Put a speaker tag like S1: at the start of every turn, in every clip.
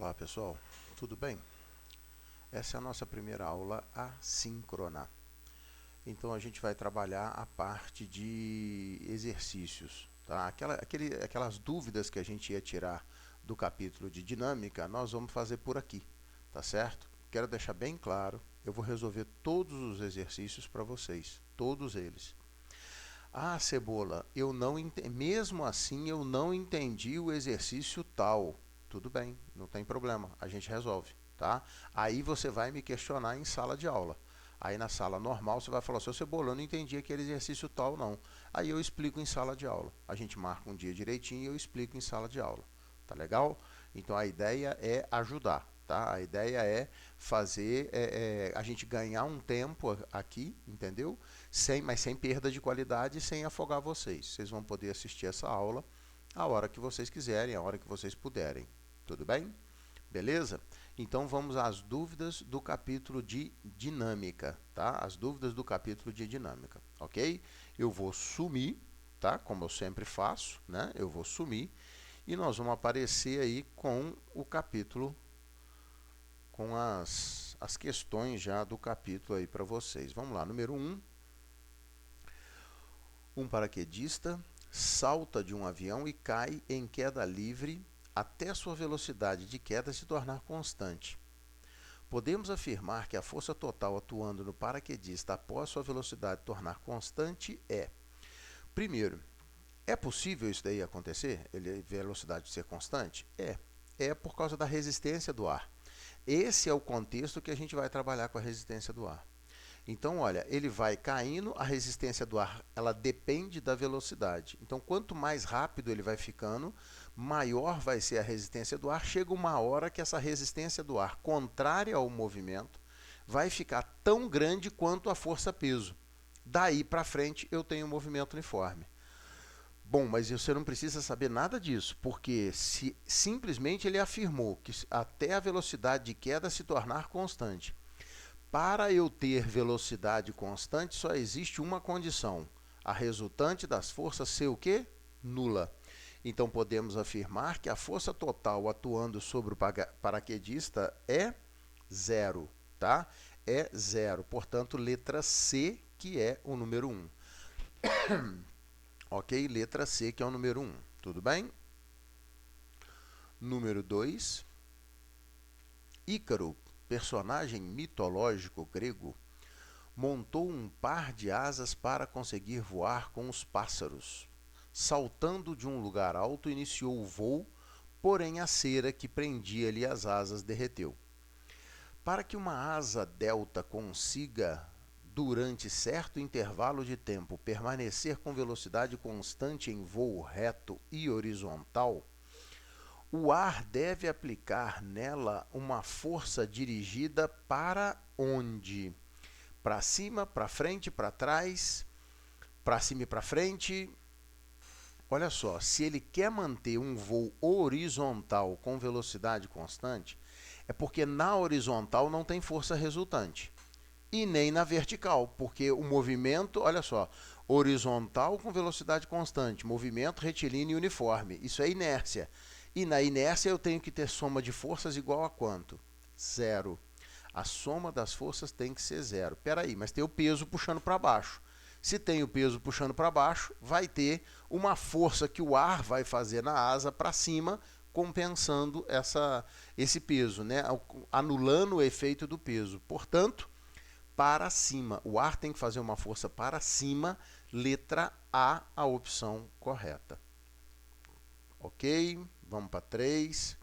S1: Olá pessoal, tudo bem? Essa é a nossa primeira aula assíncrona. Então a gente vai trabalhar a parte de exercícios, tá? Aquelas dúvidas que a gente ia tirar do capítulo de dinâmica, nós vamos fazer por aqui, tá certo? Quero deixar bem claro, eu vou resolver todos os exercícios para vocês, todos eles. Ah, Cebola, mesmo assim eu não entendi o exercício tal. Tudo bem, não tem problema, a gente resolve, tá? Aí você vai me questionar em sala de aula. Aí na sala normal você vai falar, seu Cebola, eu não entendi aquele exercício tal não. Aí eu explico em sala de aula. A gente marca um dia direitinho e eu explico em sala de aula. Tá legal? Então a ideia é ajudar, tá? A ideia é fazer a gente ganhar um tempo aqui, entendeu? Mas sem perda de qualidade e sem afogar vocês. Vocês vão poder assistir essa aula a hora que vocês quiserem, a hora que vocês puderem. Tudo bem? Beleza? Então vamos às dúvidas do capítulo de dinâmica, tá? As dúvidas do capítulo de dinâmica, ok? Eu vou sumir, tá? Como eu sempre faço, né? Eu vou sumir e nós vamos aparecer aí com o capítulo, com as questões já do capítulo aí para vocês. Vamos lá, número 1. Um paraquedista salta de um avião e cai em queda livre até sua velocidade de queda se tornar constante. Podemos afirmar que a força total atuando no paraquedista após sua velocidade tornar constante é: primeiro, é possível isso daí acontecer? A velocidade ser constante? É por causa da resistência do ar. Esse é o contexto que a gente vai trabalhar com a resistência do ar. Então, olha, ele vai caindo, a resistência do ar, ela depende da velocidade. Então, quanto mais rápido ele vai ficando, maior vai ser a resistência do ar. Chega uma hora que essa resistência do ar, contrária ao movimento, vai ficar tão grande quanto a força-peso. Daí para frente, eu tenho um movimento uniforme. Bom, mas você não precisa saber nada disso, porque se simplesmente ele afirmou que até a velocidade de queda se tornar constante. Para eu ter velocidade constante, só existe uma condição: a resultante das forças ser o quê? Nula. Então podemos afirmar que a força total atuando sobre o paraquedista é zero, tá? É zero. Portanto, letra C, que é o número 1. Ok? Letra C, que é o número 1. Tudo bem? Número 2. Ícaro, personagem mitológico grego, montou um par de asas para conseguir voar com os pássaros. Saltando de um lugar alto, iniciou o voo, porém a cera que prendia-lhe as asas derreteu. Para que uma asa delta consiga, durante certo intervalo de tempo, permanecer com velocidade constante em voo reto e horizontal, o ar deve aplicar nela uma força dirigida para onde? Para cima, para frente, para trás, para cima e para frente. Olha só, se ele quer manter um voo horizontal com velocidade constante, é porque na horizontal não tem força resultante. E nem na vertical, porque o movimento, olha só, horizontal com velocidade constante, movimento retilíneo uniforme, isso é inércia. E na inércia eu tenho que ter soma de forças igual a quanto? Zero. A soma das forças tem que ser zero. Peraí, mas tem o peso puxando para baixo. Se tem o peso puxando para baixo, vai ter uma força que o ar vai fazer na asa para cima, compensando esse peso, né? Anulando o efeito do peso. Portanto, para cima. O ar tem que fazer uma força para cima. Letra A opção correta. Ok? Vamos para 3.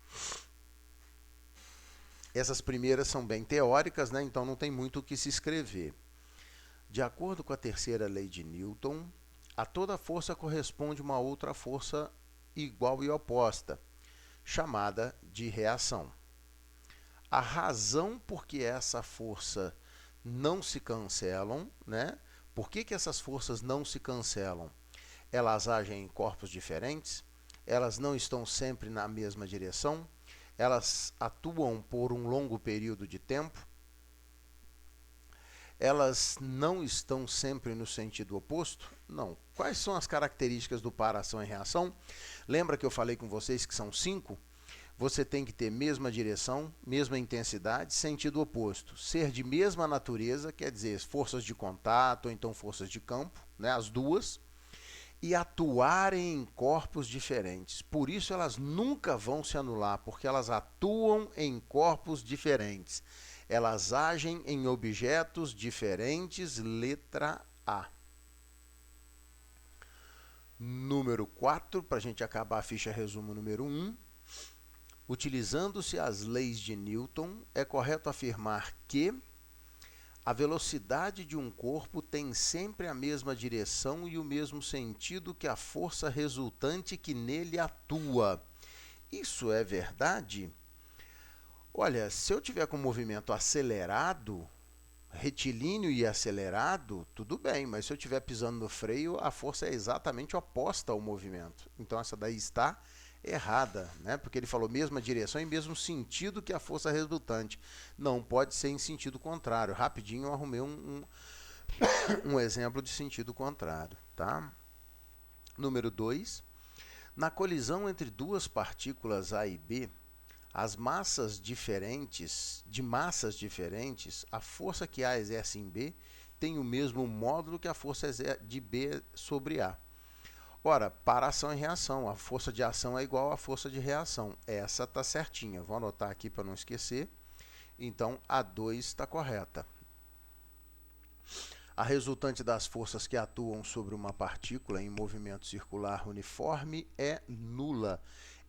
S1: Essas primeiras são bem teóricas, né? Então não tem muito o que se escrever. De acordo com a terceira lei de Newton, a toda força corresponde uma outra força igual e oposta, chamada de reação. A razão por que essa força não se cancelam, né? Por que essas forças não se cancelam? Elas agem em corpos diferentes, elas não estão sempre na mesma direção, elas atuam por um longo período de tempo, elas não estão sempre no sentido oposto? Não. Quais são as características do par, ação e reação? Lembra que eu falei com vocês que são 5? você tem que ter mesma direção, mesma intensidade, sentido oposto. Ser de mesma natureza, quer dizer, forças de contato ou então forças de campo, né, as duas, e atuarem em corpos diferentes. Por isso elas nunca vão se anular, porque elas atuam em corpos diferentes. Elas agem em objetos diferentes, letra A. Número 4, para a gente acabar a ficha resumo número 1. Utilizando-se as leis de Newton, é correto afirmar que a velocidade de um corpo tem sempre a mesma direção e o mesmo sentido que a força resultante que nele atua. Isso é verdade? Olha, se eu tiver com o movimento acelerado, retilíneo e acelerado, tudo bem, mas se eu estiver pisando no freio, a força é exatamente oposta ao movimento. Então essa daí está errada, né? Porque ele falou mesma direção e mesmo sentido que a força resultante. Não pode ser em sentido contrário. Rapidinho eu arrumei um exemplo de sentido contrário, tá? Número 2. Na colisão entre duas partículas A e B, de massas diferentes, a força que A exerce em B tem o mesmo módulo que a força de B sobre A. Ora, para ação e reação, a força de ação é igual à força de reação. Essa está certinha. Vou anotar aqui para não esquecer. Então, a 2 está correta. A resultante das forças que atuam sobre uma partícula em movimento circular uniforme é nula.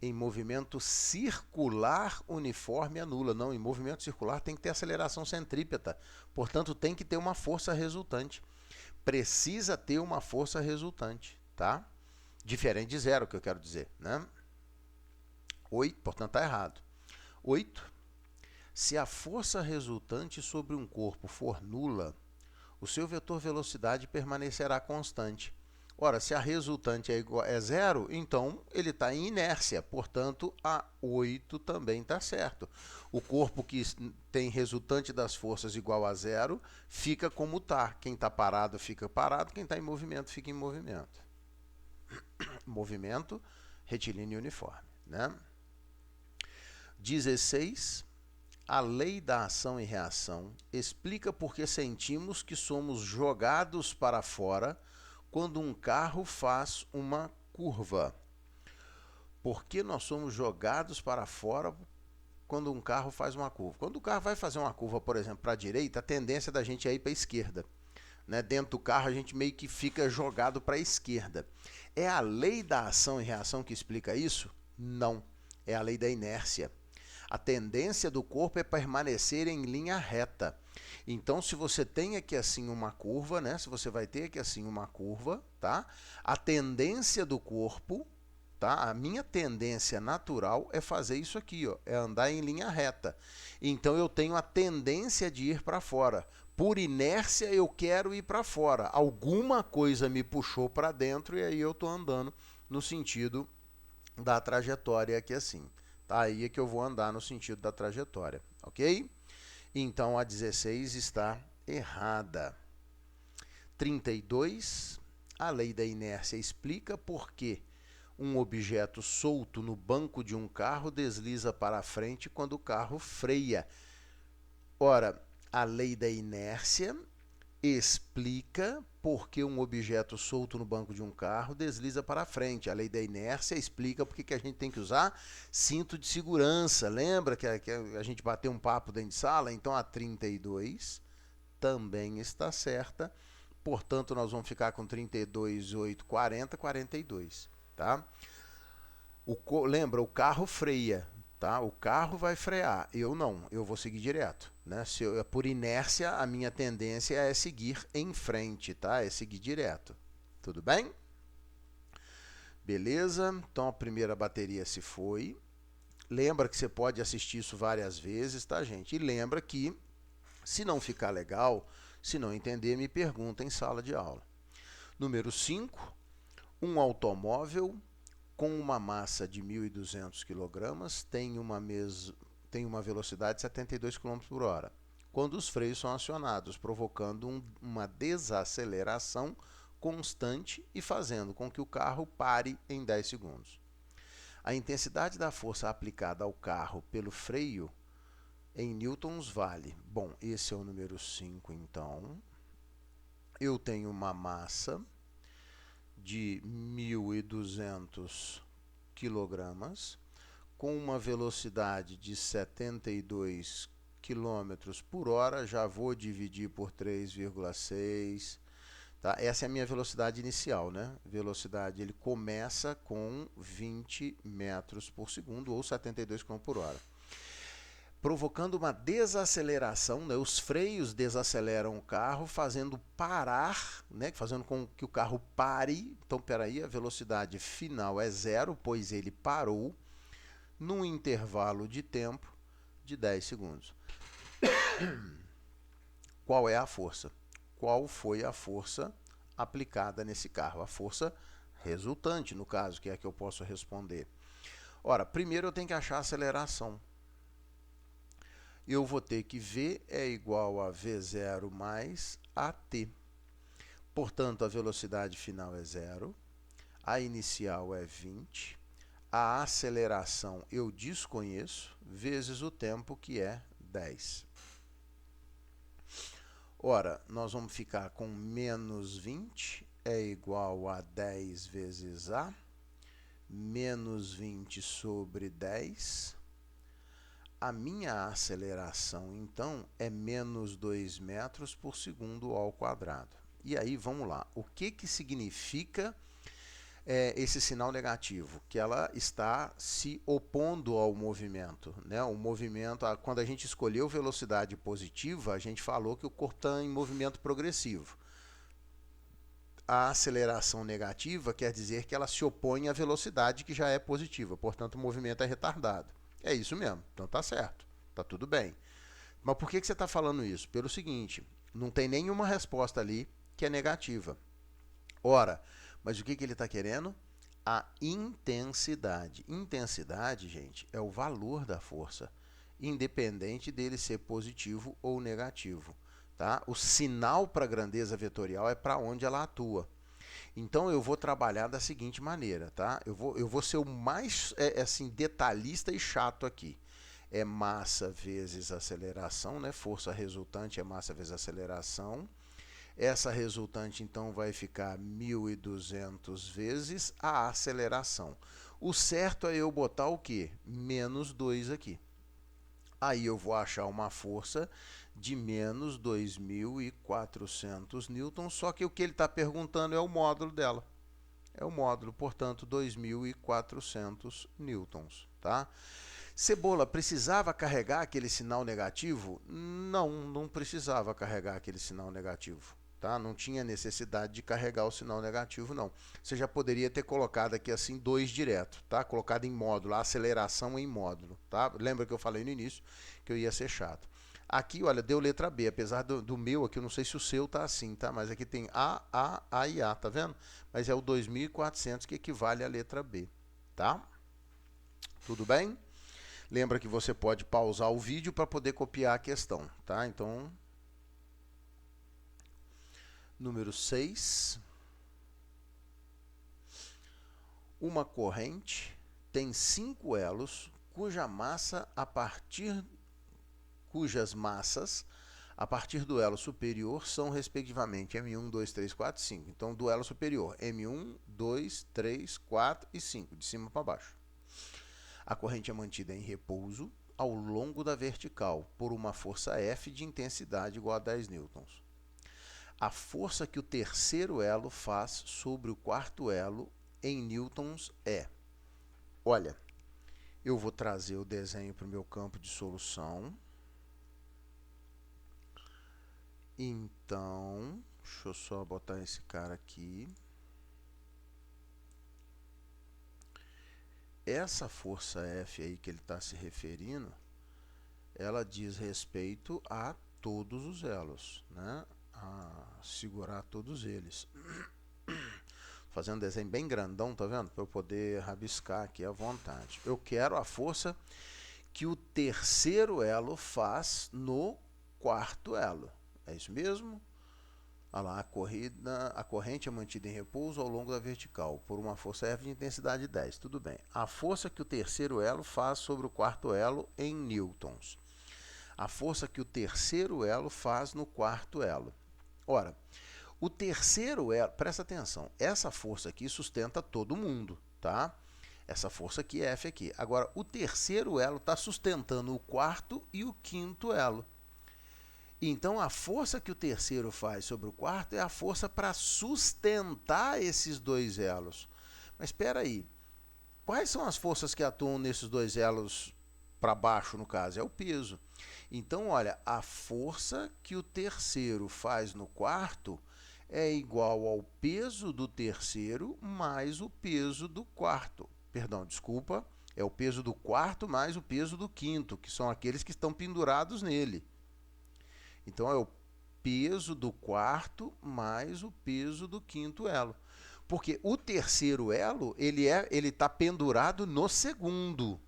S1: Em movimento circular uniforme é nula. Não, em movimento circular tem que ter aceleração centrípeta. Portanto, tem que ter uma força resultante. Precisa ter uma força resultante, tá? Diferente de zero, que eu quero dizer, né? 8, portanto, está errado. 8. Se a força resultante sobre um corpo for nula, o seu vetor velocidade permanecerá constante. Ora, se a resultante é zero, então ele está em inércia, portanto, a 8 também está certo. O corpo que tem resultante das forças igual a zero fica como está. Quem está parado fica parado, quem está em movimento fica em movimento. Movimento retilíneo uniforme, né? 16. A lei da ação e reação explica por que sentimos que somos jogados para fora quando um carro faz uma curva. Por que nós somos jogados para fora quando um carro faz uma curva? Quando o carro vai fazer uma curva, por exemplo, para a direita, a tendência da gente é ir para a esquerda. Né? Dentro do carro, a gente meio que fica jogado para a esquerda. É a lei da ação e reação que explica isso? Não. É a lei da inércia. A tendência do corpo é permanecer em linha reta. Então, se você tem aqui assim uma curva, né? Se você vai ter aqui assim uma curva, tá? A tendência do corpo, tá? A minha tendência natural é fazer isso aqui, ó, é andar em linha reta. Então, eu tenho a tendência de ir para fora. Por inércia, eu quero ir para fora. Alguma coisa me puxou para dentro e aí eu estou andando no sentido da trajetória aqui assim. Tá? Aí é que eu vou andar no sentido da trajetória, ok? Então, a 16 está errada. 32. A lei da inércia explica por que um objeto solto no banco de um carro desliza para frente quando o carro freia. Ora, a lei da inércia explica por que um objeto solto no banco de um carro desliza para frente. A lei da inércia explica por que a gente tem que usar cinto de segurança. Lembra que a gente bateu um papo dentro de sala? Então a 32 também está certa. Portanto, nós vamos ficar com 32, 8, 40, 42. Tá? Lembra, o carro freia. Tá? O carro vai frear, eu não, eu vou seguir direto. Né? Por inércia, a minha tendência é seguir em frente, tá? É seguir direto. Tudo bem? Beleza? Então a primeira bateria se foi. Lembra que você pode assistir isso várias vezes, tá, gente? E lembra que, se não ficar legal, se não entender, me pergunta em sala de aula. Número 5. Um automóvel com uma massa de 1.200 kg tem uma velocidade de 72 km/h, quando os freios são acionados, provocando uma desaceleração constante e fazendo com que o carro pare em 10 segundos. A intensidade da força aplicada ao carro pelo freio em newtons vale. Bom, esse é o número 5, então. Eu tenho uma massa de 1.200 quilogramas, com uma velocidade de 72 quilômetros por hora. Já vou dividir por 3,6. Tá? Essa é a minha velocidade inicial, né? Velocidade, ele começa com 20 metros por segundo ou 72 km por hora. Provocando uma desaceleração, né? Os freios desaceleram o carro, fazendo parar, né? Fazendo com que o carro pare. Então, peraí, a velocidade final é zero, pois ele parou num intervalo de tempo de 10 segundos. Qual é a força? Qual foi a força aplicada nesse carro? A força resultante, no caso, que é a que eu posso responder. Ora, primeiro eu tenho que achar a aceleração. Eu vou ter que V é igual a V0 mais AT. Portanto, a velocidade final é zero, a inicial é 20, a aceleração eu desconheço, vezes o tempo, que é 10. Ora, nós vamos ficar com menos 20 é igual a 10 vezes A, menos 20 sobre 10. A minha aceleração, então, é menos 2 metros por segundo ao quadrado. E aí, vamos lá. O que significa esse sinal negativo? Que ela está se opondo ao movimento, né? O movimento, quando a gente escolheu velocidade positiva, a gente falou que o corpo está em movimento progressivo. A aceleração negativa quer dizer que ela se opõe à velocidade que já é positiva, portanto o movimento é retardado. É isso mesmo, então tá certo, tá tudo bem. Mas por que você está falando isso? Pelo seguinte, não tem nenhuma resposta ali que é negativa. Ora, mas o que ele está querendo? A intensidade. Intensidade, gente, é o valor da força, independente dele ser positivo ou negativo. Tá? O sinal para a grandeza vetorial é para onde ela atua. Então eu vou trabalhar da seguinte maneira, tá? Eu vou ser o mais assim, detalhista e chato aqui. É massa vezes aceleração, né? Força resultante é massa vezes aceleração. Essa resultante, então, vai ficar 1.200 vezes a aceleração. O certo é eu botar o quê? Menos 2 aqui. Aí eu vou achar uma força de menos 2.400 newtons, só que o que ele está perguntando é o módulo dela. É o módulo, portanto, 2.400 newtons. Tá? Cebola, precisava carregar aquele sinal negativo? Não, não precisava carregar aquele sinal negativo. Tá? Não tinha necessidade de carregar o sinal negativo, não. Você já poderia ter colocado aqui assim 2 direto, tá? Colocado em módulo, a aceleração em módulo. Tá? Lembra que eu falei no início que eu ia ser chato. Aqui, olha, deu letra B, apesar do meu aqui, eu não sei se o seu tá assim, tá? Mas aqui tem A e A, tá vendo? Mas é o 2.400 que equivale à letra B, tá? Tudo bem? Lembra que você pode pausar o vídeo para poder copiar a questão, tá? Então, número 6. Uma corrente tem 5 elos cujas massas a partir do elo superior são respectivamente M1, 2, 3, 4, 5. Então, do elo superior, M1, 2, 3, 4 e 5, de cima para baixo. A corrente é mantida em repouso ao longo da vertical por uma força F de intensidade igual a 10 newtons. A força que o terceiro elo faz sobre o quarto elo em newtons é... Olha, eu vou trazer o desenho para o meu campo de solução. Então, deixa eu só botar esse cara aqui. Essa força F aí que ele está se referindo, ela diz respeito a todos os elos, né? A segurar todos eles. Fazendo um desenho bem grandão, tá vendo? Para eu poder rabiscar aqui à vontade. Eu quero a força que o terceiro elo faz no quarto elo. É isso mesmo? Olha lá, a corrente é mantida em repouso ao longo da vertical por uma força F de intensidade 10. Tudo bem. A força que o terceiro elo faz sobre o quarto elo em newtons. A força que o terceiro elo faz no quarto elo. Ora, o terceiro elo, presta atenção, essa força aqui sustenta todo mundo, tá? Essa força aqui, F aqui. Agora, o terceiro elo está sustentando o quarto e o quinto elo. Então, a força que o terceiro faz sobre o quarto é a força para sustentar esses dois elos. Mas espera aí, quais são as forças que atuam nesses dois elos para baixo, no caso? É o peso. Então, olha, a força que o terceiro faz no quarto é igual ao peso do terceiro mais o peso do quarto. Perdão, desculpa, é o peso do quarto mais o peso do quinto, que são aqueles que estão pendurados nele. Então é o peso do quarto mais o peso do quinto elo. Porque o terceiro elo, ele está pendurado no segundo.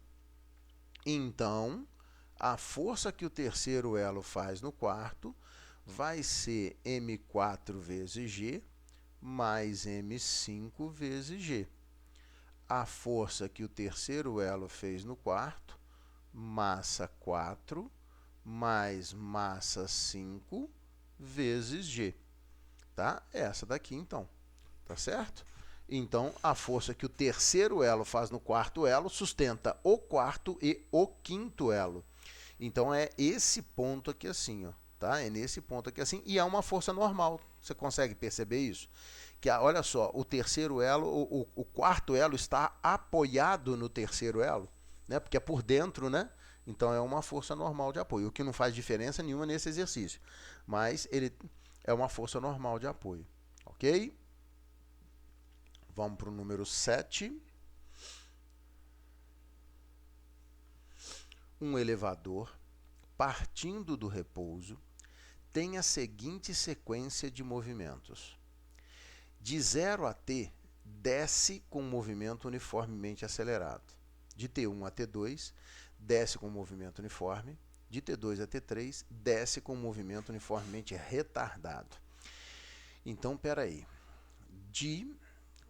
S1: Então, a força que o terceiro elo faz no quarto vai ser M4 vezes G mais M5 vezes G. A força que o terceiro elo fez no quarto, massa 4 mais massa 5 vezes G. Tá? Essa daqui, então. Tá certo? Então, a força que o terceiro elo faz no quarto elo sustenta o quarto e o quinto elo. Então, é esse ponto aqui assim, ó. Tá? É nesse ponto aqui assim. E é uma força normal. Você consegue perceber isso? Que, olha só, o terceiro elo, o quarto elo está apoiado no terceiro elo, né? Porque é por dentro, né? Então é uma força normal de apoio, o que não faz diferença nenhuma nesse exercício. Mas ele é uma força normal de apoio. Ok? Vamos para o número 7. Um elevador, partindo do repouso, tem a seguinte sequência de movimentos. De 0 a T, desce com movimento uniformemente acelerado. De T1 a T2, desce com movimento uniforme. De T2 a T3, desce com movimento uniformemente retardado. Então, espera aí. De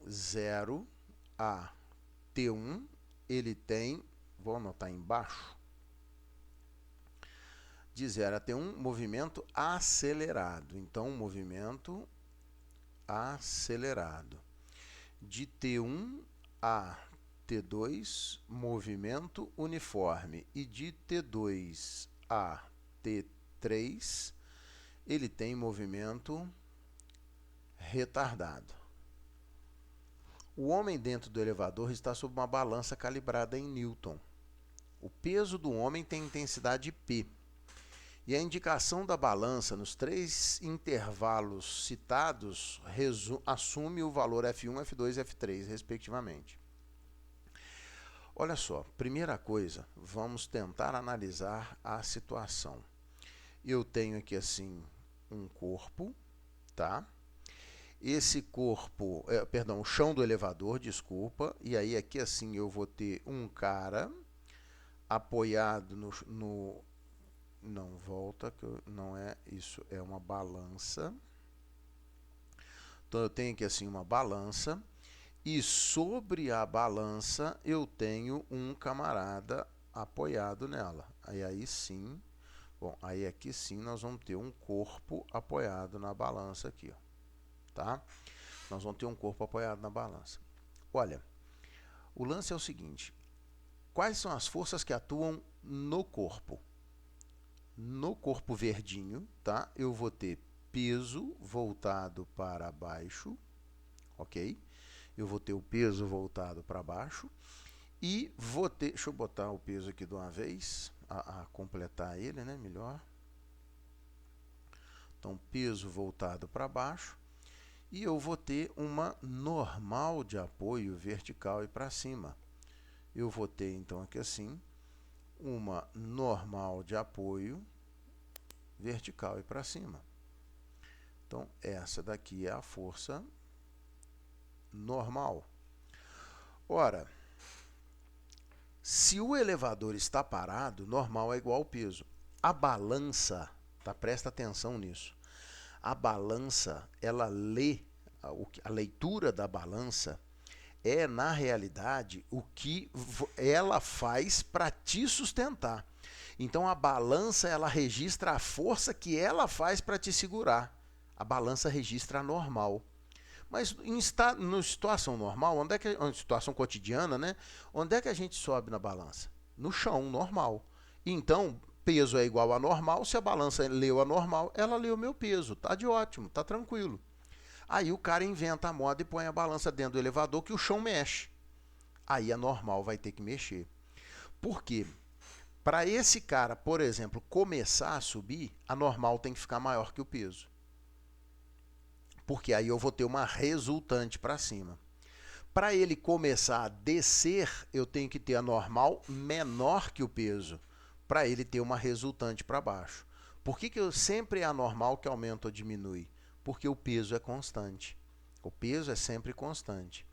S1: 0 a T1, ele tem, vou anotar embaixo, de 0 a T1, movimento acelerado. Então, movimento acelerado. De T1 a T2, movimento uniforme. E de T2 a T3, ele tem movimento retardado. O homem dentro do elevador está sob uma balança calibrada em Newton. O peso do homem tem intensidade P. E a indicação da balança nos 3 intervalos citados assume o valor F1, F2 e F3, respectivamente. Olha só, primeira coisa, vamos tentar analisar a situação. Eu tenho aqui assim um corpo, tá? Esse corpo, perdão, o chão do elevador, desculpa, e aí aqui assim eu vou ter um cara apoiado não, volta, que não é isso, é uma balança. Então eu tenho aqui assim uma balança e sobre a balança eu tenho um camarada apoiado nela. Aí sim, bom, aí aqui sim nós vamos ter um corpo apoiado na balança aqui, ó, tá? Nós vamos ter um corpo apoiado na balança. Olha, o lance é o seguinte, quais são as forças que atuam no corpo? No corpo verdinho, tá? Eu vou ter peso voltado para baixo, ok? Eu vou ter o peso voltado para baixo e vou ter, deixa eu botar o peso aqui de uma vez, a completar ele, né? Melhor. Então, peso voltado para baixo e eu vou ter uma normal de apoio vertical e para cima. Eu vou ter, então, aqui assim, uma normal de apoio vertical e para cima. Então, essa daqui é a força normal. Ora, se o elevador está parado, normal é igual ao peso. A balança, tá? Presta atenção nisso. A balança, ela lê, a leitura da balança é, na realidade, o que ela faz para te sustentar. Então a balança, ela registra a força que ela faz para te segurar. A balança registra a normal. Mas em situação normal, onde é que, em situação cotidiana, né? Onde é que a gente sobe na balança? No chão, normal. Então, peso é igual a normal. Se a balança leu a normal, ela leu o meu peso. Tá de ótimo, tá tranquilo. Aí o cara inventa a moda e põe a balança dentro do elevador que o chão mexe. Aí a normal vai ter que mexer. Por quê? Para esse cara, por exemplo, começar a subir, a normal tem que ficar maior que o peso. Porque aí eu vou ter uma resultante para cima. Para ele começar a descer, eu tenho que ter a normal menor que o peso, para ele ter uma resultante para baixo. Por que sempre é a normal que aumenta ou diminui? Porque o peso é constante. O peso é sempre constante.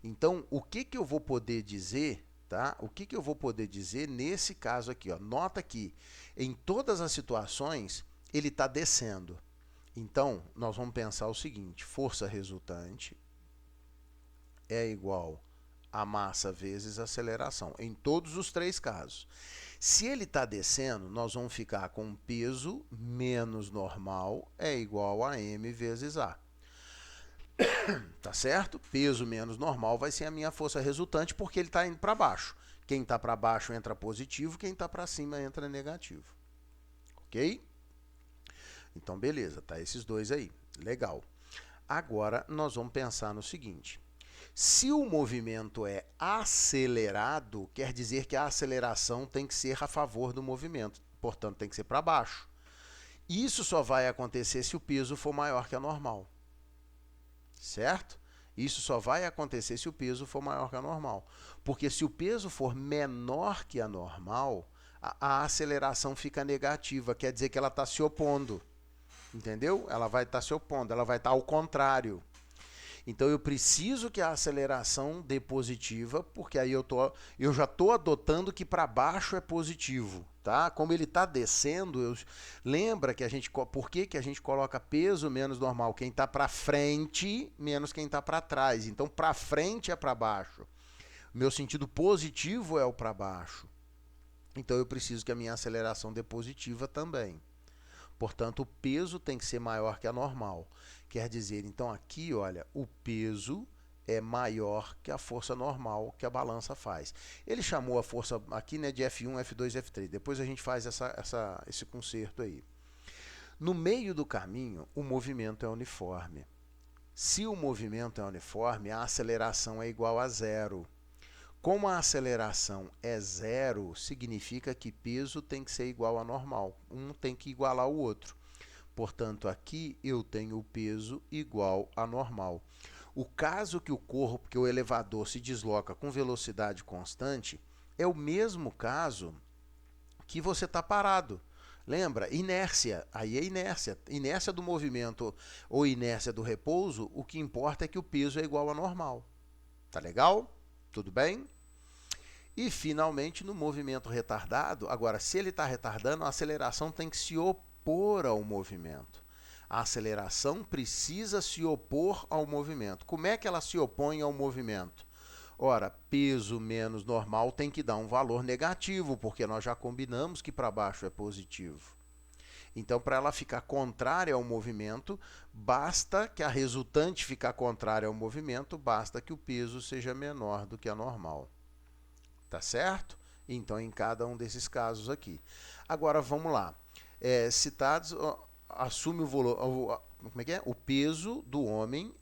S1: Então, o que eu vou poder dizer, tá? O que eu vou poder dizer nesse caso aqui, ó? Nota que em todas as situações ele está descendo. Então, nós vamos pensar o seguinte: força resultante é igual a massa vezes aceleração, em todos os três casos. Se ele está descendo, nós vamos ficar com peso menos normal é igual a m vezes a. Tá certo? Peso menos normal vai ser a minha força resultante, porque ele está indo para baixo. Quem está para baixo entra positivo, quem está para cima entra negativo. Ok? Então, beleza, tá esses dois aí. Legal. Agora, nós vamos pensar no seguinte. Se o movimento é acelerado, quer dizer que a aceleração tem que ser a favor do movimento. Portanto, tem que ser para baixo. Isso só vai acontecer se o peso for maior que a normal. Certo? Isso só vai acontecer se o peso for maior que a normal. Porque se o peso for menor que a normal, a aceleração fica negativa, quer dizer que ela está se opondo. Entendeu? Ela vai estar se opondo, ela vai estar ao contrário. Então eu preciso que a aceleração dê positiva, porque aí eu já estou adotando que para baixo é positivo. Tá? Como ele está descendo, lembra que por que a gente coloca peso menos normal? Quem está para frente menos quem está para trás. Então para frente é para baixo. Meu sentido positivo é o para baixo. Então eu preciso que a minha aceleração dê positiva também. Portanto, o peso tem que ser maior que a normal. Quer dizer, então aqui, olha, o peso é maior que a força normal que a balança faz. Ele chamou a força aqui, né, de F1, F2, F3. Depois a gente faz esse conserto aí. No meio do caminho, o movimento é uniforme. Se o movimento é uniforme, a aceleração é igual a zero. Como a aceleração é zero, significa que peso tem que ser igual a normal. Um tem que igualar o outro. Portanto, aqui eu tenho o peso igual a normal. O caso que o elevador se desloca com velocidade constante, é o mesmo caso que você está parado. Lembra? Inércia. Aí é inércia. Inércia do movimento ou inércia do repouso, o que importa é que o peso é igual a normal. Tá legal? Tudo bem? E, finalmente, no movimento retardado, agora, se ele está retardando, a aceleração tem que se opor ao movimento. A aceleração precisa se opor ao movimento. Como é que ela se opõe ao movimento? Ora, peso menos normal tem que dar um valor negativo, porque nós já combinamos que para baixo é positivo. Então, para ela ficar contrária ao movimento, basta que a resultante ficar contrária ao movimento, basta que o peso seja menor do que a normal. Tá certo? Então, em cada um desses casos aqui. Agora, vamos lá. Citados, assume o valor, como é que é? O peso do homem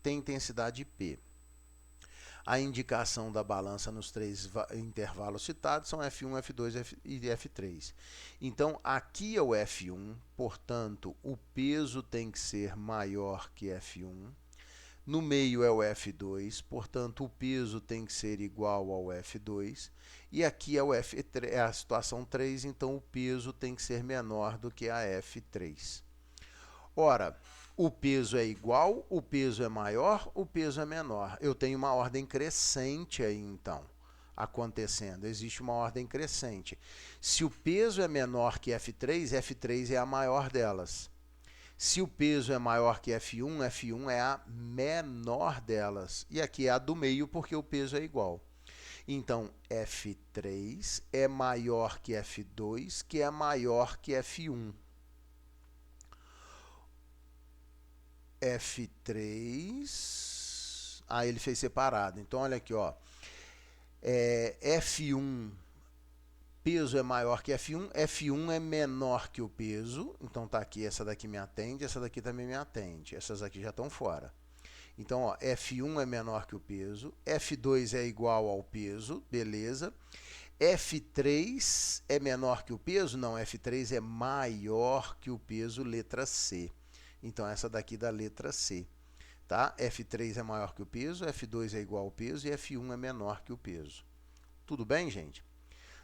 S1: tem intensidade P. A indicação da balança nos três intervalos citados são F1, F2 e F3. Então, aqui é o F1, portanto, o peso tem que ser maior que F1. No meio é o F2, portanto, o peso tem que ser igual ao F2. E aqui é o F3, é a situação 3, então o peso tem que ser menor do que a F3. Ora, o peso é igual, o peso é maior, o peso é menor. Eu tenho uma ordem crescente aí, então, acontecendo. Existe uma ordem crescente. Se o peso é menor que F3, F3 é a maior delas. Se o peso é maior que F1, F1 é a menor delas. E aqui é a do meio porque o peso é igual. Então, F3 é maior que F2, que é maior que F1. F3... Ah, ele fez separado. Então, olha aqui, ó. F1, peso é maior que F1. F1 é menor que o peso. Então, tá aqui, essa daqui me atende, essa daqui também me atende. Essas aqui já estão fora. Então, ó, F1 é menor que o peso, F2 é igual ao peso, beleza. F3 é menor que o peso? Não, F3 é maior que o peso, letra C. Então, essa daqui da letra C. Tá? F3 é maior que o peso, F2 é igual ao peso e F1 é menor que o peso. Tudo bem, gente?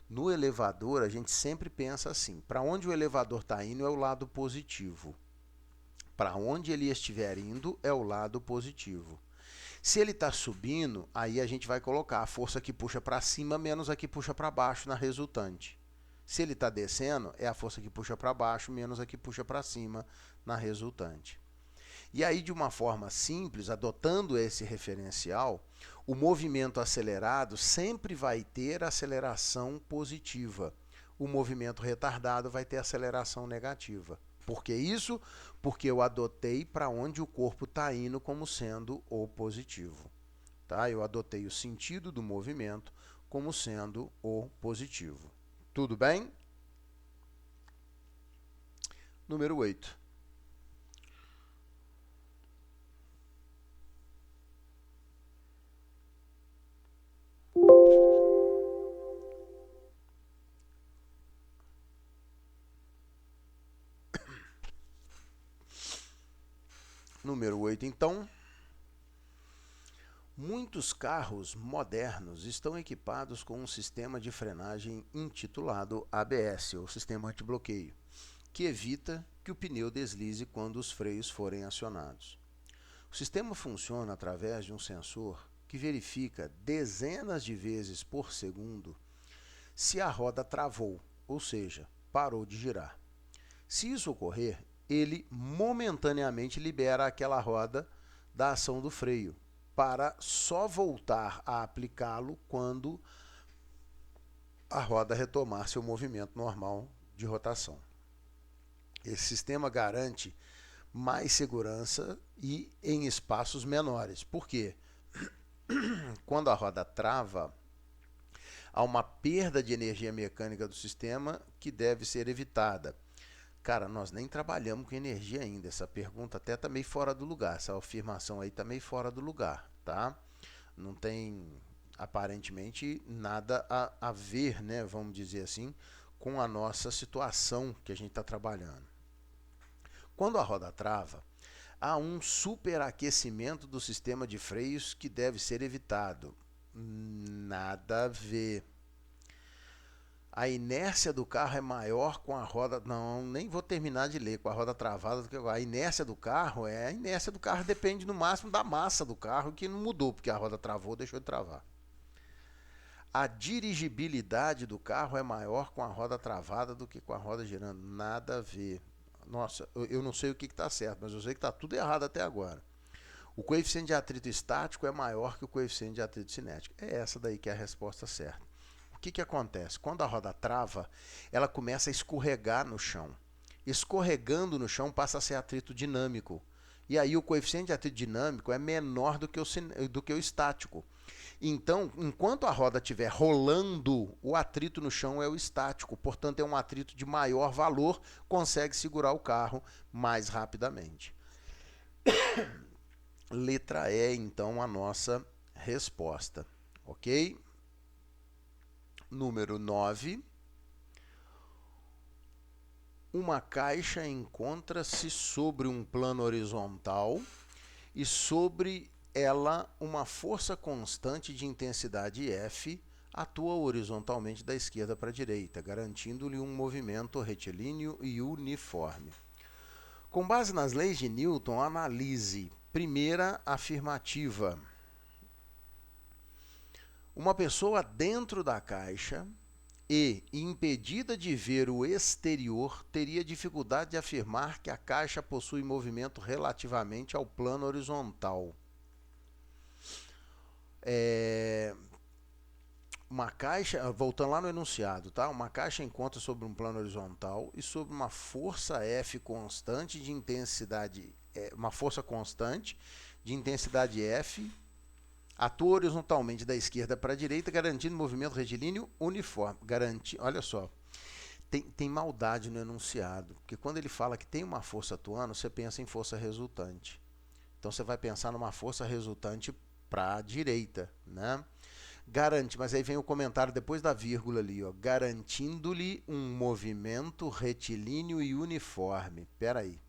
S1: No elevador, a gente sempre pensa assim, para onde o elevador está indo é o lado positivo. Para onde ele estiver indo é o lado positivo. Se ele está subindo, aí a gente vai colocar a força que puxa para cima menos a que puxa para baixo na resultante. Se ele está descendo, é a força que puxa para baixo menos a que puxa para cima na resultante. E aí, de uma forma simples, adotando esse referencial, o movimento acelerado sempre vai ter aceleração positiva. O movimento retardado vai ter aceleração negativa. Por que isso? Porque eu adotei para onde o corpo está indo como sendo o positivo. Tá? Eu adotei o sentido do movimento como sendo o positivo. Tudo bem? Número 8. Número 8, então. Muitos carros modernos estão equipados com um sistema de frenagem intitulado ABS, ou sistema antibloqueio, que evita que o pneu deslize quando os freios forem acionados. O sistema funciona através de um sensor que verifica dezenas de vezes por segundo se a roda travou, ou seja, parou de girar. Se isso ocorrer, ele momentaneamente libera aquela roda da ação do freio, para só voltar a aplicá-lo quando a roda retomar seu movimento normal de rotação. Esse sistema garante mais segurança e em espaços menores. Por quê? Quando a roda trava, há uma perda de energia mecânica do sistema que deve ser evitada. Cara, nós nem trabalhamos com energia ainda. Essa pergunta até está meio fora do lugar. Essa afirmação aí está meio fora do lugar, tá? Não tem aparentemente nada a ver, né? Vamos dizer assim, com a nossa situação que a gente está trabalhando. Quando a roda trava, há um superaquecimento do sistema de freios que deve ser evitado. Nada a ver. A inércia do carro é maior com a roda... Não, nem vou terminar de ler com a roda travada. A inércia do carro a inércia do carro depende no máximo da massa do carro, que não mudou porque a roda travou, deixou de travar. A dirigibilidade do carro é maior com a roda travada do que com a roda girando. Nada a ver. Nossa, eu não sei o que está certo, mas eu sei que está tudo errado até agora. O coeficiente de atrito estático é maior que o coeficiente de atrito cinético. É essa daí que é a resposta certa. O que acontece? Quando a roda trava, ela começa a escorregar no chão. Escorregando no chão passa a ser atrito dinâmico. E aí o coeficiente de atrito dinâmico é menor do que o estático. Então, enquanto a roda estiver rolando, o atrito no chão é o estático. Portanto, é um atrito de maior valor, consegue segurar o carro mais rapidamente. Letra E, então, a nossa resposta. Ok? Número 9. Uma caixa encontra-se sobre um plano horizontal e sobre ela uma força constante de intensidade F atua horizontalmente da esquerda para a direita, garantindo-lhe um movimento retilíneo e uniforme. Com base nas leis de Newton, analise. Primeira afirmativa. Uma pessoa dentro da caixa e, impedida de ver o exterior, teria dificuldade de afirmar que a caixa possui movimento relativamente ao plano horizontal. Uma caixa, voltando lá no enunciado, tá? Uma caixa encontra sobre um plano horizontal e sobre uma força F constante de intensidade, uma força constante de intensidade F, atua horizontalmente da esquerda para a direita, garantindo movimento retilíneo uniforme. Olha só, tem maldade no enunciado, porque quando ele fala que tem uma força atuando, você pensa em força resultante. Então você vai pensar numa força resultante para a direita, né? Garante, mas aí vem o comentário depois da vírgula ali, ó, garantindo-lhe um movimento retilíneo e uniforme. Espera aí.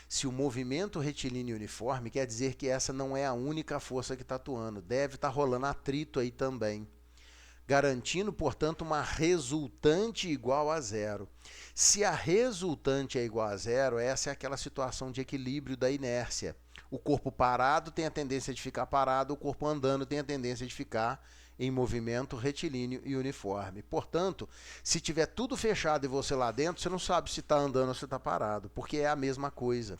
S1: Se o movimento retilíneo e uniforme quer dizer que essa não é a única força que está atuando, deve estar rolando atrito aí também. Garantindo, portanto, uma resultante igual a zero. Se a resultante é igual a zero, essa é aquela situação de equilíbrio da inércia. O corpo parado tem a tendência de ficar parado, o corpo andando tem a tendência de ficar em movimento retilíneo e uniforme. Portanto, se tiver tudo fechado e você lá dentro, você não sabe se está andando ou se está parado, porque é a mesma coisa.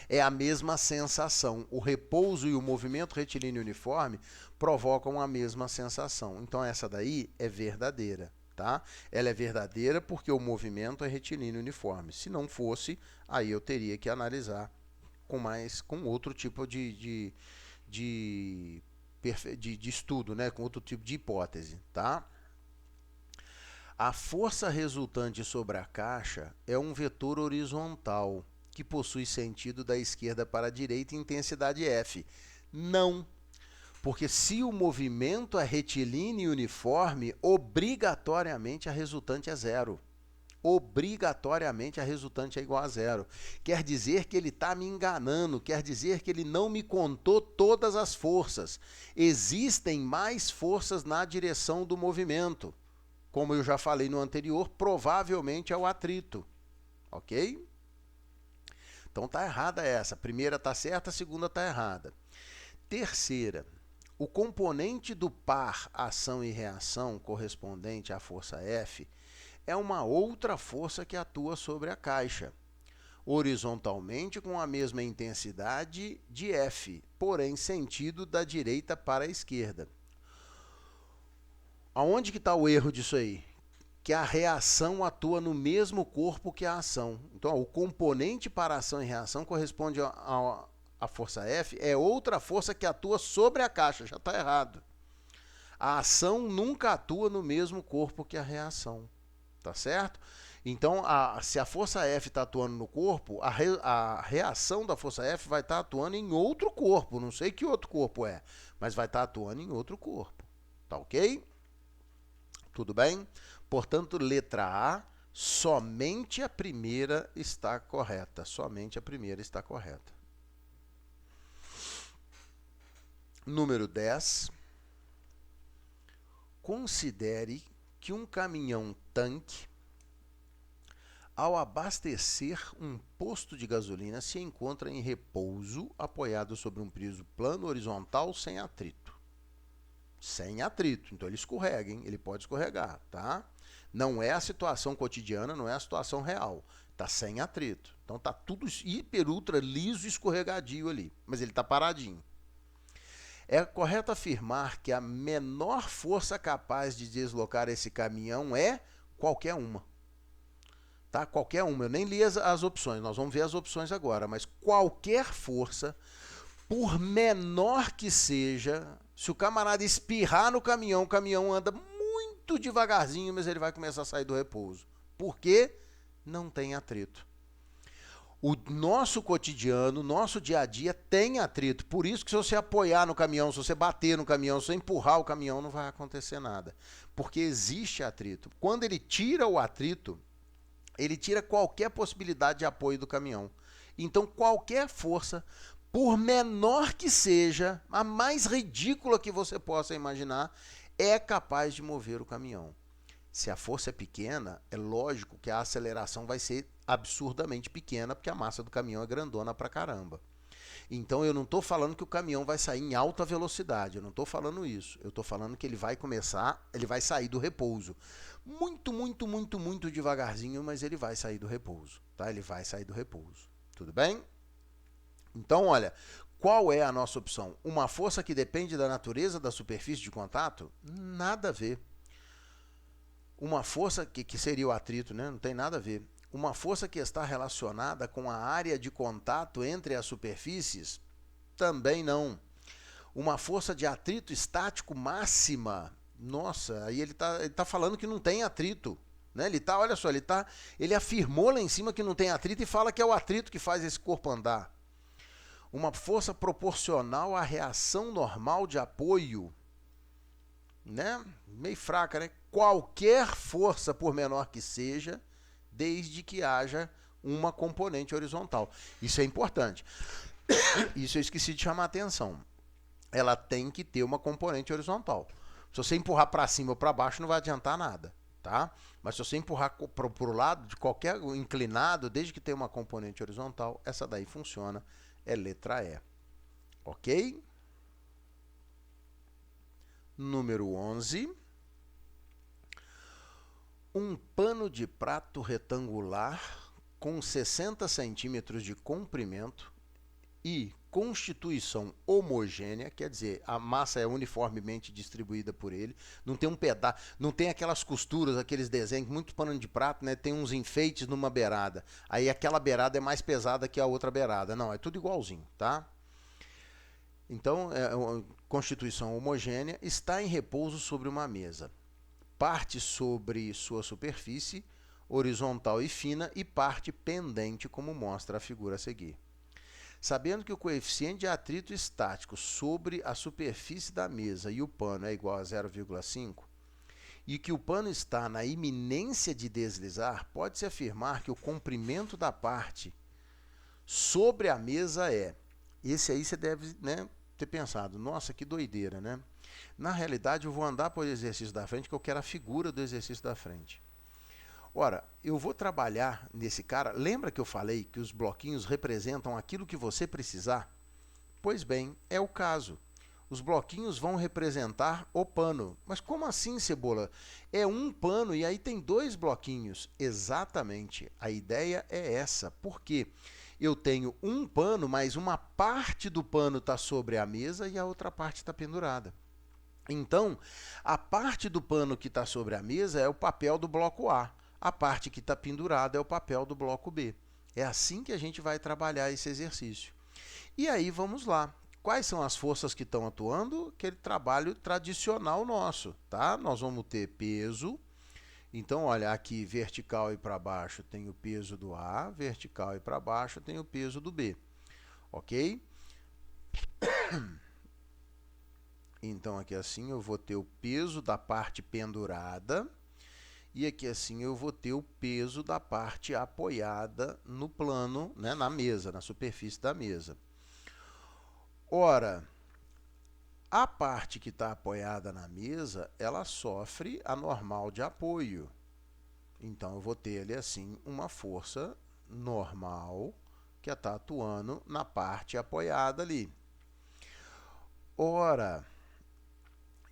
S1: É a mesma sensação. O repouso e o movimento retilíneo uniforme provocam a mesma sensação. Então essa daí é verdadeira, tá? Ela é verdadeira porque o movimento é retilíneo uniforme. Se não fosse, aí eu teria que analisar com outro tipo de estudo, né? Com outro tipo de hipótese, tá? A força resultante sobre a caixa é um vetor horizontal que possui sentido da esquerda para a direita e intensidade F. Não, porque se o movimento é retilíneo e uniforme, obrigatoriamente a resultante é zero. Obrigatoriamente a resultante é igual a zero. Quer dizer que ele está me enganando, quer dizer que ele não me contou todas as forças. Existem mais forças na direção do movimento. Como eu já falei no anterior, provavelmente é o atrito. Ok? Então tá errada essa. A primeira tá certa, a segunda tá errada. Terceira, o componente do par ação e reação correspondente à força F é uma outra força que atua sobre a caixa, horizontalmente com a mesma intensidade de F, porém sentido da direita para a esquerda. Aonde que está o erro disso aí? Que a reação atua no mesmo corpo que a ação. Então, ó, o componente para ação e reação corresponde à força F, é outra força que atua sobre a caixa, já está errado. A ação nunca atua no mesmo corpo que a reação, tá certo? Então, se a força F está atuando no corpo, a reação da força F vai estar atuando em outro corpo, não sei que outro corpo é, mas vai estar atuando em outro corpo, tá ok? Tudo bem? Portanto, letra A, somente a primeira está correta. Somente a primeira está correta. Número 10. Considere que um caminhão-tanque, ao abastecer um posto de gasolina, se encontra em repouso, apoiado sobre um piso plano horizontal sem atrito. Sem atrito, então ele escorrega, hein? Ele pode escorregar, tá? Não é a situação cotidiana, não é a situação real. Tá sem atrito. Então tá tudo hiper, ultra liso e escorregadio ali, mas ele tá paradinho. É correto afirmar que a menor força capaz de deslocar esse caminhão é qualquer uma. Tá? Qualquer uma. Eu nem li as opções, nós vamos ver as opções agora, mas qualquer força, por menor que seja, se o camarada espirrar no caminhão, o caminhão anda muito devagarzinho, mas ele vai começar a sair do repouso. Por quê? Não tem atrito. O nosso cotidiano, nosso dia a dia tem atrito. Por isso que se você apoiar no caminhão, se você bater no caminhão, se você empurrar o caminhão, não vai acontecer nada. Porque existe atrito. Quando ele tira o atrito, ele tira qualquer possibilidade de apoio do caminhão. Então, qualquer força, por menor que seja, a mais ridícula que você possa imaginar, é capaz de mover o caminhão. Se a força é pequena, é lógico que a aceleração vai ser absurdamente pequena, porque a massa do caminhão é grandona pra caramba. Então eu não estou falando que o caminhão vai sair em alta velocidade, eu não estou falando isso. Eu estou falando que ele vai sair do repouso. Muito, muito, muito, muito devagarzinho, mas ele vai sair do repouso, tá? Ele vai sair do repouso. Tudo bem? Então, olha, qual é a nossa opção? Uma força que depende da natureza da superfície de contato? Nada a ver. Uma força que seria o atrito, né? Não tem nada a ver. Uma força que está relacionada com a área de contato entre as superfícies? Também não. Uma força de atrito estático máxima? Nossa, aí ele tá falando que não tem atrito. Né? Olha só, ele afirmou lá em cima que não tem atrito e fala que é o atrito que faz esse corpo andar. Uma força proporcional à reação normal de apoio? Né? Meio fraca, né? Qualquer força, por menor que seja, desde que haja uma componente horizontal. Isso é importante. Isso eu esqueci de chamar a atenção. Ela tem que ter uma componente horizontal. Se você empurrar para cima ou para baixo, não vai adiantar nada, tá? Mas se você empurrar para o lado, de qualquer inclinado, desde que tenha uma componente horizontal, essa daí funciona. É letra E. Ok? Número 11. Um pano de prato retangular com 60 centímetros de comprimento e constituição homogênea, quer dizer, a massa é uniformemente distribuída por ele, não tem um pedaço, não tem aquelas costuras, aqueles desenhos, muito pano de prato, né, tem uns enfeites numa beirada, aí aquela beirada é mais pesada que a outra beirada, não, é tudo igualzinho, tá? Então, constituição homogênea, está em repouso sobre uma mesa. Parte sobre sua superfície, horizontal e fina, e parte pendente, como mostra a figura a seguir. Sabendo que o coeficiente de atrito estático sobre a superfície da mesa e o pano é igual a 0,5, e que o pano está na iminência de deslizar, pode-se afirmar que o comprimento da parte sobre a mesa é... Esse aí você deve, né, ter pensado, nossa, que doideira, né? Na realidade, eu vou andar para o exercício da frente, que eu quero a figura do exercício da frente. Ora, eu vou trabalhar nesse cara. Lembra que eu falei que os bloquinhos representam aquilo que você precisar? Pois bem, é o caso. Os bloquinhos vão representar o pano. Mas como assim, Cebola? É um pano e aí tem dois bloquinhos. Exatamente. A ideia é essa. Por quê? Eu tenho um pano, mas uma parte do pano está sobre a mesa e a outra parte está pendurada. Então, a parte do pano que está sobre a mesa é o papel do bloco A. A parte que está pendurada é o papel do bloco B. É assim que a gente vai trabalhar esse exercício. E aí, vamos lá. Quais são as forças que estão atuando? Aquele trabalho tradicional nosso, tá? Nós vamos ter peso. Então, olha, aqui vertical e para baixo tem o peso do A, vertical e para baixo tem o peso do B, ok? Então, aqui assim eu vou ter o peso da parte pendurada e aqui assim eu vou ter o peso da parte apoiada no plano, né, na mesa, na superfície da mesa. Ora, a parte que está apoiada na mesa, ela sofre a normal de apoio. Então, eu vou ter ali assim uma força normal que está atuando na parte apoiada ali. Ora,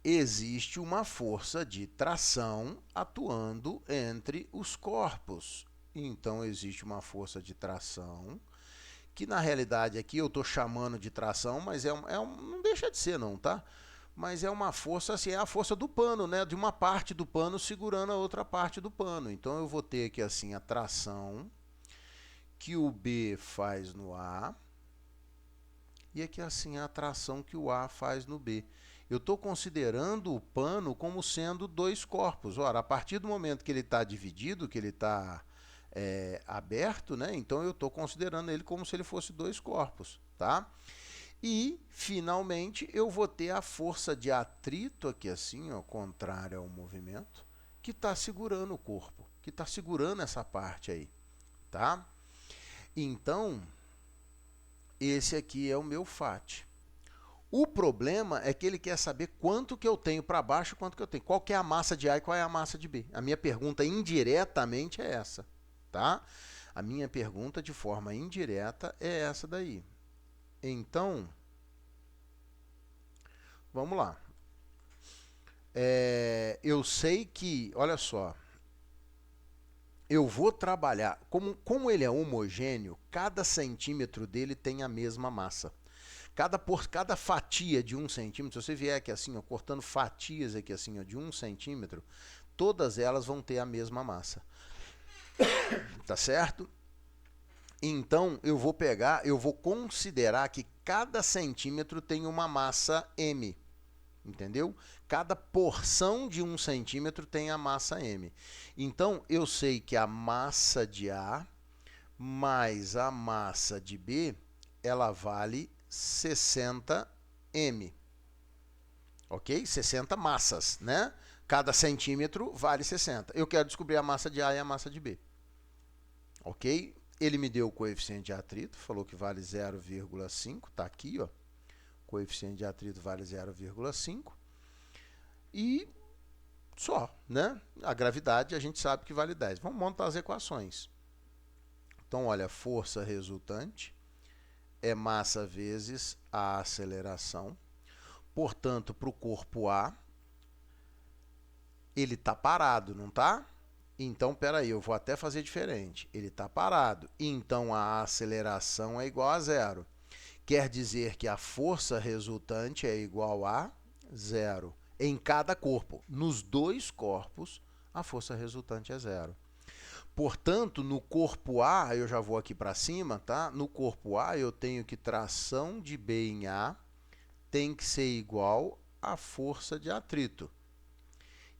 S1: existe uma força de tração atuando entre os corpos. Então, existe uma força de tração, que na realidade aqui eu estou chamando de tração, mas não deixa de ser não, tá? Mas é uma força, assim, é a força do pano, né? De uma parte do pano segurando a outra parte do pano. Então, eu vou ter aqui assim a tração que o B faz no A e aqui assim a tração que o A faz no B. Eu estou considerando o pano como sendo dois corpos. Ora, a partir do momento que ele está dividido, que ele está aberto, né? Então eu estou considerando ele como se ele fosse dois corpos, tá? E, finalmente, eu vou ter a força de atrito aqui assim, ó, contrária ao movimento, que está segurando o corpo, que está segurando essa parte aí, tá? Então, esse aqui é o meu FAT. O problema é que ele quer saber quanto que eu tenho para baixo e quanto que eu tenho. Qual que é a massa de A e qual é a massa de B. A minha pergunta indiretamente é essa, tá? A minha pergunta de forma indireta é essa daí. Então, vamos lá. Eu sei que, olha só, eu vou trabalhar, como ele é homogêneo, cada centímetro dele tem a mesma massa. Cada fatia de 1 centímetro, se você vier aqui assim, ó, cortando fatias aqui assim, ó, de 1 centímetro, todas elas vão ter a mesma massa. Tá certo? Então, eu vou considerar que cada centímetro tem uma massa m. Entendeu? Cada porção de 1 centímetro tem a massa m. Então, eu sei que a massa de A mais a massa de B, ela vale 60 m. Ok? 60 massas, né? Cada centímetro vale 60. Eu quero descobrir a massa de A e a massa de B. Ok? Ele me deu o coeficiente de atrito, falou que vale 0,5, está aqui, ó. Coeficiente de atrito vale 0,5. E só, né? A gravidade a gente sabe que vale 10. Vamos montar as equações. Então, olha, força resultante é massa vezes a aceleração. Portanto, para o corpo A, ele está parado, não está? Então, peraí, eu vou até fazer diferente. Ele está parado, então a aceleração é igual a zero. Quer dizer que a força resultante é igual a zero em cada corpo. Nos dois corpos, a força resultante é zero. Portanto, no corpo A, eu já vou aqui para cima, tá? No corpo A, eu tenho que tração de B em A tem que ser igual à força de atrito.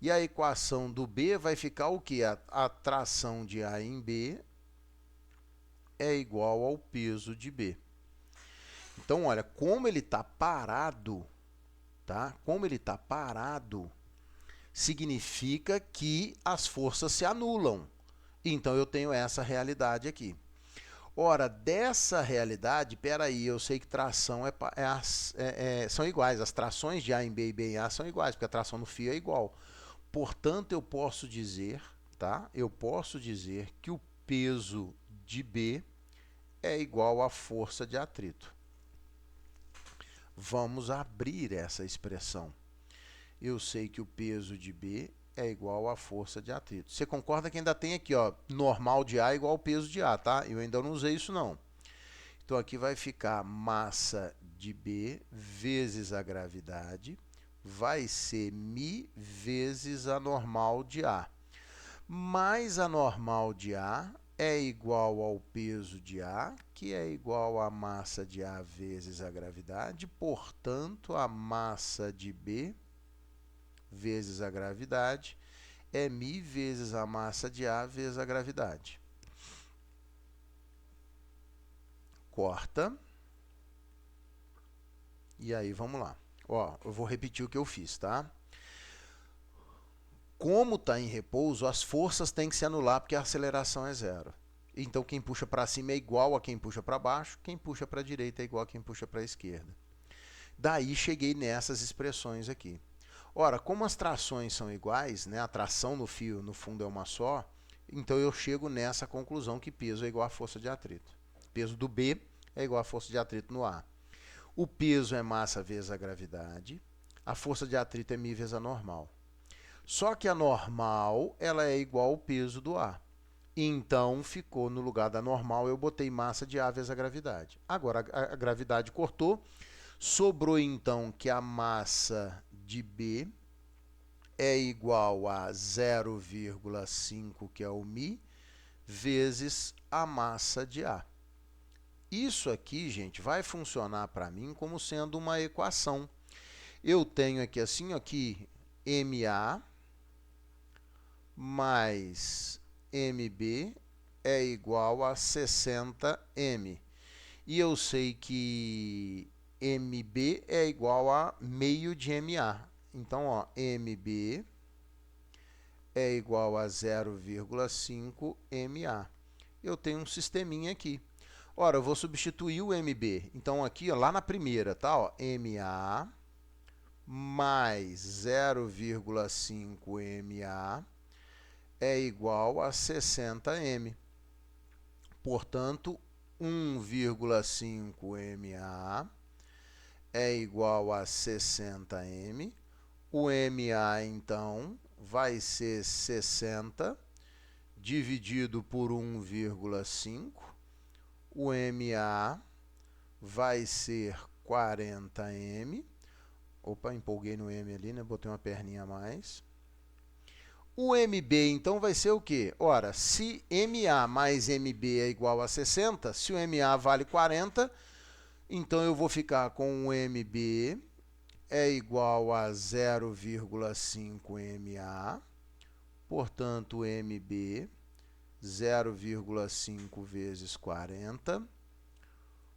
S1: E a equação do B vai ficar o quê? A tração de A em B é igual ao peso de B. Então, olha, como ele está parado, tá? Como ele está parado, significa que as forças se anulam. Então, eu tenho essa realidade aqui. Ora, dessa realidade, peraí, eu sei que tração são iguais. As trações de A em B e B em A são iguais, porque a tração no fio é igual. Portanto, eu posso dizer, tá? Eu posso dizer que o peso de B é igual à força de atrito. Vamos abrir essa expressão. Eu sei que o peso de B é igual à força de atrito. Você concorda que ainda tem aqui, ó, normal de A igual ao peso de A, tá? Eu ainda não usei isso, não. Então, aqui vai ficar massa de B vezes a gravidade, vai ser μ vezes a normal de A. Mais a normal de A é igual ao peso de A, que é igual à massa de A vezes a gravidade. Portanto, a massa de B vezes a gravidade é μ vezes a massa de A vezes a gravidade. Corta. E aí, vamos lá. Ó, eu vou repetir o que eu fiz, tá? Como está em repouso, as forças têm que se anular porque a aceleração é zero. Então, quem puxa para cima é igual a quem puxa para baixo, quem puxa para a direita é igual a quem puxa para a esquerda. Daí, cheguei nessas expressões aqui. Ora, como as trações são iguais, né, a tração no fio, no fundo, é uma só, então eu chego nessa conclusão que peso é igual à força de atrito. Peso do B é igual à força de atrito no A. O peso é massa vezes a gravidade, a força de atrito é μ vezes a normal. Só que a normal ela é igual ao peso do A. Então, ficou no lugar da normal, eu botei massa de A vezes a gravidade. Agora, a gravidade cortou, sobrou então que a massa de B é igual a 0,5, que é o μ, vezes a massa de A. Isso aqui, gente, vai funcionar para mim como sendo uma equação. Eu tenho aqui assim, aqui MA mais MB é igual a 60M. E eu sei que MB é igual a meio de MA. Então, ó, MB é igual a 0,5 MA. Eu tenho um sisteminha aqui. Ora, eu vou substituir o MB. Então, aqui, ó, lá na primeira, tá? Ó, MA mais 0,5 MA é igual a 60M. Portanto, 1,5 MA é igual a 60 M. O MA, então, vai ser 60 dividido por 1,5. O MA vai ser 40 M. Opa, empolguei no M ali, né? Botei uma perninha a mais. O MB, então, vai ser o quê? Ora, se MA mais MB é igual a 60, se o MA vale 40, então eu vou ficar com o MB é igual a 0,5 MA, portanto, o MB 0,5 vezes 40,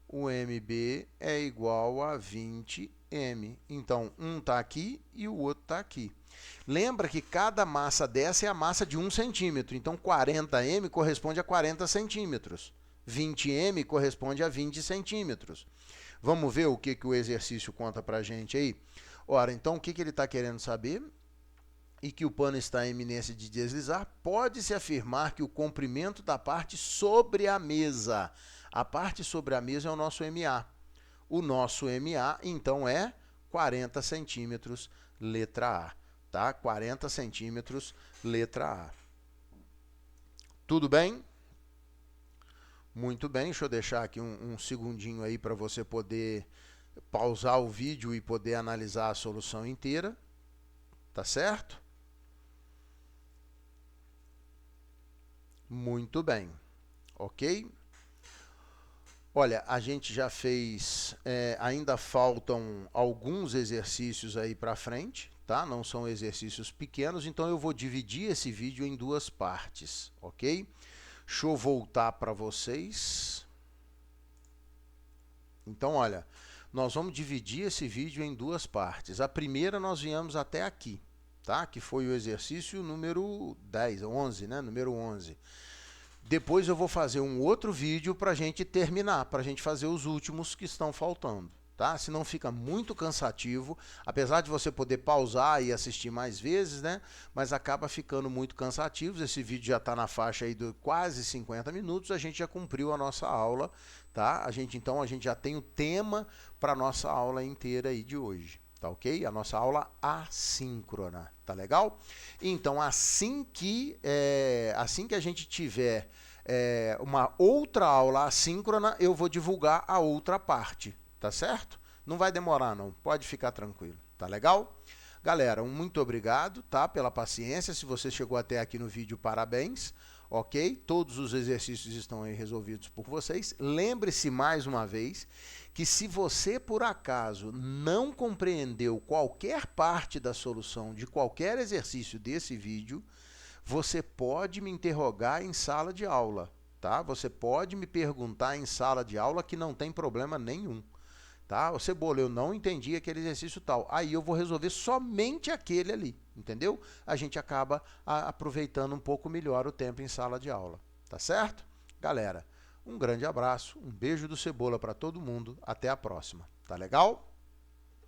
S1: o MB é igual a 20 M. Então, um está aqui e o outro está aqui. Lembra que cada massa dessa é a massa de 1 centímetro. Então, 40 M corresponde a 40 centímetros. 20 M corresponde a 20 centímetros. Vamos ver o que o exercício conta para a gente aí? Ora, então, o que ele está querendo saber? E que o pano está em eminência de deslizar, pode-se afirmar que o comprimento da parte sobre a mesa. A parte sobre a mesa é o nosso MA. O nosso MA, então, é 40 centímetros, letra A. Tá? 40 centímetros, letra A. Tudo bem? Muito bem, deixa eu deixar aqui um segundinho aí para você poder pausar o vídeo e poder analisar a solução inteira. Tá certo? Muito bem. Ok? Olha, a gente já fez, ainda faltam alguns exercícios aí para frente, tá? Não são exercícios pequenos, então eu vou dividir esse vídeo em duas partes, ok? Deixa eu voltar para vocês. Então, olha, nós vamos dividir esse vídeo em duas partes. A primeira nós viemos até aqui, tá? Que foi o exercício número 10, 11, né? Número 11. Depois eu vou fazer um outro vídeo para a gente terminar, para a gente fazer os últimos que estão faltando, tá? Senão fica muito cansativo, apesar de você poder pausar e assistir mais vezes, né? Mas acaba ficando muito cansativo. Esse vídeo já está na faixa aí de quase 50 minutos, a gente já cumpriu a nossa aula, tá? Então a gente já tem o tema para a nossa aula inteira aí de hoje. Tá ok? A nossa aula assíncrona, tá legal? Então, assim que a gente tiver uma outra aula assíncrona, eu vou divulgar a outra parte, tá certo? Não vai demorar não, pode ficar tranquilo, tá legal? Galera, muito obrigado, tá, pela paciência. Se você chegou até aqui no vídeo, parabéns, ok? Todos os exercícios estão aí resolvidos por vocês. Lembre-se mais uma vez que se você, por acaso, não compreendeu qualquer parte da solução de qualquer exercício desse vídeo, você pode me interrogar em sala de aula, tá? Você pode me perguntar em sala de aula que não tem problema nenhum. Tá? Ô, Cebola, eu não entendi aquele exercício tal. Aí eu vou resolver somente aquele ali, entendeu? A gente acaba aproveitando um pouco melhor o tempo em sala de aula, tá certo? Galera, um grande abraço, um beijo do Cebola para todo mundo, até a próxima, tá legal?